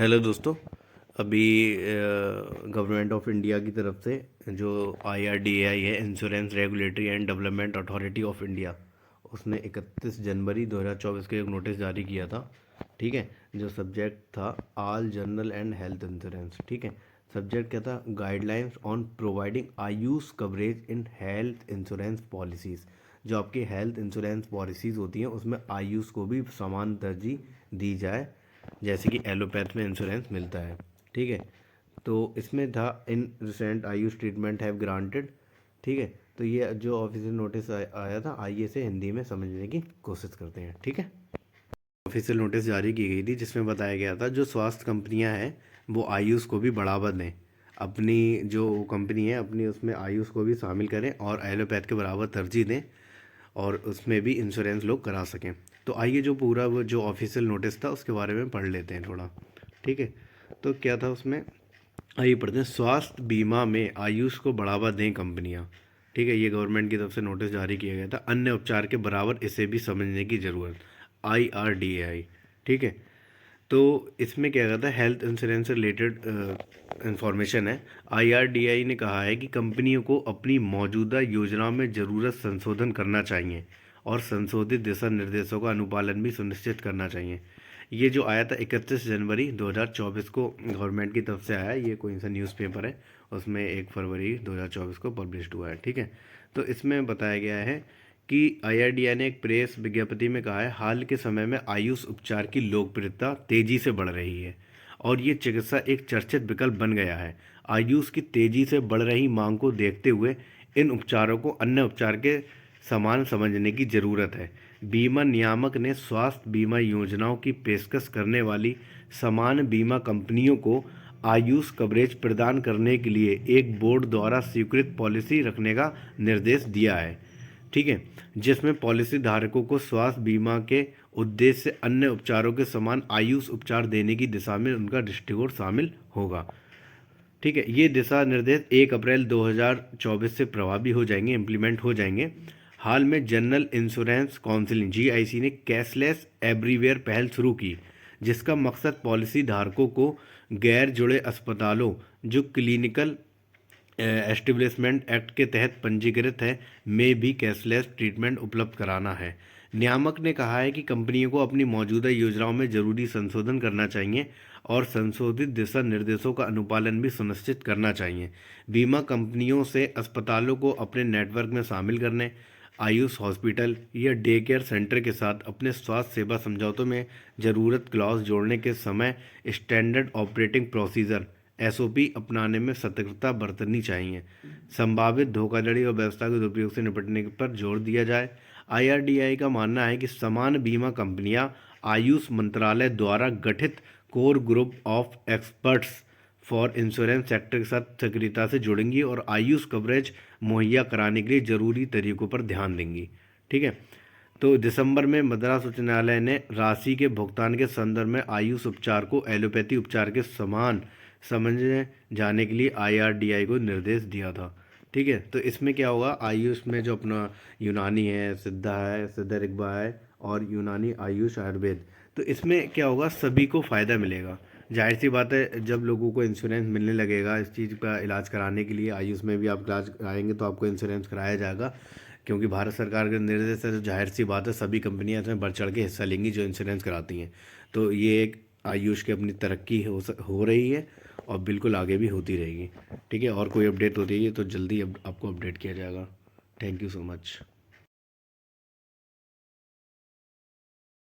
Hello दोस्तों। अभी government of India की तरफ से जो IRDAI है, insurance regulatory and development authority of India, उसने 31 जनवरी 2024 को एक नोटिस जारी किया था। ठीक है, जो सब्जेक्ट था all general and health insurance. ठीक है, सब्जेक्ट क्या था? Guidelines on providing Ayush coverage in health insurance policies. जो आपकी हेल्थ इंश्योरेंस पॉलिसीज़ होती हैं उसमें आयुष को भी समान तरजीह दी जाए जैसे कि एलोपैथ में इंश्योरेंस मिलता है। ठीक है, तो इसमें था in recent Ayush treatment have granted. ठीक है, तो ये जो ऑफिशियल नोटिस आया था, आइए से हिंदी में समझने की कोशिश करते हैं। ठीक है, ऑफिशियल नोटिस जारी की गई थी जिसमें बताया गया था जो स्वास्थ्य कंपनियां हैं वो आयुष को भी बढ़ावा दें। अपनी जो कंपनी है अपनी उसमें आयुष को भी शामिल करें और एलोपैथ के बराबर तरजीह दें और उसमें भी इंश्योरेंस लोग करा सकें। तो आइए जो पूरा वो जो ऑफिशियल नोटिस था उसके बारे में पढ़ लेते हैं थोड़ा। ठीक है, तो क्या था उसमें, आइए पढ़ते हैं। स्वास्थ्य बीमा में आयुष को बढ़ावा दें कंपनियां। ठीक है, ये गवर्नमेंट की तरफ से नोटिस जारी किया गया था। अन्य उपचार के बराबर इसे भी समझने की ज़रूरत, IRDAI। ठीक है, तो इसमें क्या कहता है, हेल्थ इंश्योरेंस से रिलेटेड इंफॉर्मेशन है। IRDAI ने कहा है कि कंपनियों को अपनी मौजूदा योजनाओं में ज़रूरत संशोधन करना चाहिए और संशोधित दिशा निर्देशों का अनुपालन भी सुनिश्चित करना चाहिए। ये जो आया था 31 जनवरी 2024 को गवर्नमेंट की तरफ से आया, ये कोई सा न्यूज़पेपर है, उसमें 1 फरवरी 2024 को पब्लिश्ड हुआ है। ठीक है, तो इसमें बताया गया है कि IRDAI ने एक प्रेस विज्ञप्ति में कहा है, हाल के समय में आयुष उपचार की लोकप्रियता तेजी से बढ़ रही है और ये चिकित्सा एक चर्चित विकल्प बन गया है। आयुष की तेजी से बढ़ रही मांग को देखते हुए इन उपचारों को अन्य उपचार के समान समझने की ज़रूरत है। बीमा नियामक ने स्वास्थ्य बीमा योजनाओं की पेशकश करने वाली समान बीमा कंपनियों को आयुष कवरेज प्रदान करने के लिए एक बोर्ड द्वारा स्वीकृत पॉलिसी रखने का निर्देश दिया है। ठीक है, जिसमें पॉलिसी धारकों को स्वास्थ्य बीमा के उद्देश्य से अन्य उपचारों के समान आयुष उपचार देने की दिशा में उनका दृष्टिकोण शामिल होगा। ठीक है, ये दिशा निर्देश 1 अप्रैल 2024 से प्रभावी हो जाएंगे, इम्प्लीमेंट हो जाएंगे। हाल में जनरल इंश्योरेंस काउंसिल GIC ने कैशलेस एवरीवेयर पहल शुरू की, जिसका मकसद पॉलिसी धारकों को गैर जुड़े अस्पतालों जो क्लिनिकल एस्टेब्लिशमेंट एक्ट के तहत पंजीकृत है में भी कैशलेस ट्रीटमेंट उपलब्ध कराना है। नियामक ने कहा है कि कंपनियों को अपनी मौजूदा योजनाओं में जरूरी संशोधन करना चाहिए और संशोधित दिशा निर्देशों का अनुपालन भी सुनिश्चित करना चाहिए। बीमा कंपनियों से अस्पतालों को अपने नेटवर्क में शामिल करने, आयुष हॉस्पिटल या डे केयर सेंटर के साथ अपने स्वास्थ्य सेवा समझौतों में ज़रूरत क्लॉज जोड़ने के समय स्टैंडर्ड ऑपरेटिंग प्रोसीजर SOP अपनाने में सतर्कता बरतनी चाहिए। संभावित धोखाधड़ी और व्यवस्था के दुरुपयोग से निपटने पर जोर दिया जाए। IRDAI का मानना है कि समान बीमा कंपनियां आयुष मंत्रालय द्वारा गठित core group of experts for insurance sector के साथ सक्रियता से जुड़ेंगी और आयुष कवरेज मुहैया कराने के लिए जरूरी तरीकों पर ध्यान देंगी। ठीक है, तो दिसंबर में मद्रास उच्च न्यायालय ने राशि के भुगतान के संदर्भ में आयुष उपचार को एलोपैथी उपचार के समान समझे जाने के लिए IRDAI को निर्देश दिया था। ठीक है, तो इसमें क्या होगा, आयुष में जो अपना यूनानी है, सिद्धा है, सिद्ध ऋग्वा है और यूनानी आयुष आयुर्वेद, तो इसमें क्या होगा, सभी को फ़ायदा मिलेगा। जाहिर सी बात है, जब लोगों को इंश्योरेंस मिलने लगेगा इस चीज़ का इलाज कराने के लिए, आयुष में भी आप इलाज कराएंगे तो आपको इंश्योरेंस कराया जाएगा, क्योंकि भारत सरकार के निर्देश है। तो जाहिर सी बात है सभी कंपनियां इसमें बढ़ चढ़ के हिस्सा लेंगी जो इंश्योरेंस कराती हैं। तो ये एक आयुष की अपनी तरक्की हो रही है और बिल्कुल आगे भी होती रहेगी। ठीक है, और कोई अपडेट होती है तो जल्दी आपको अपडेट किया जाएगा। Thank you so much.